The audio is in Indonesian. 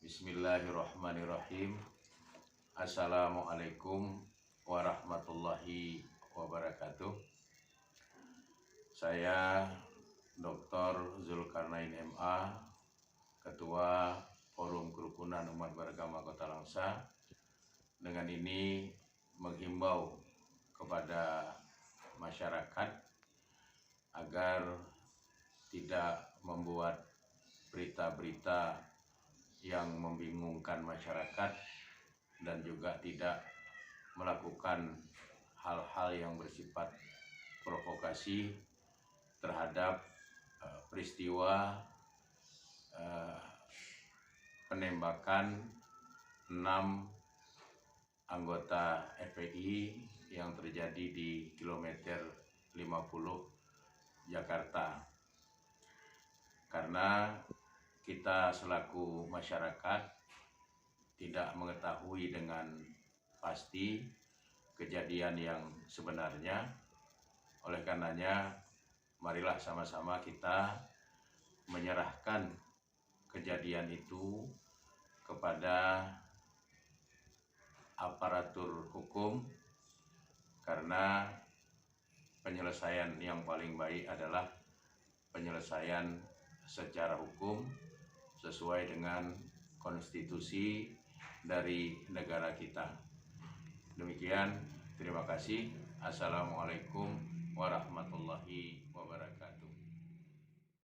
Bismillahirrahmanirrahim. Assalamualaikum warahmatullahi wabarakatuh. Saya Dr. Zulkarnain MA, Ketua Forum Kerukunan Umat Beragama Kota Langsa, dengan ini menghimbau kepada masyarakat agar tidak membuat berita-berita yang membingungkan masyarakat dan juga tidak melakukan hal-hal yang bersifat provokasi terhadap peristiwa penembakan 6 anggota FPI yang terjadi di kilometer 50 Jakarta. Karena kita selaku masyarakat tidak mengetahui dengan pasti kejadian yang sebenarnya. Oleh karenanya, marilah sama-sama kita menyerahkan kejadian itu kepada aparatur hukum, karena penyelesaian yang paling baik adalah penyelesaian secara hukum sesuai dengan konstitusi dari negara kita. Demikian, terima kasih. Assalamualaikum warahmatullahi wabarakatuh.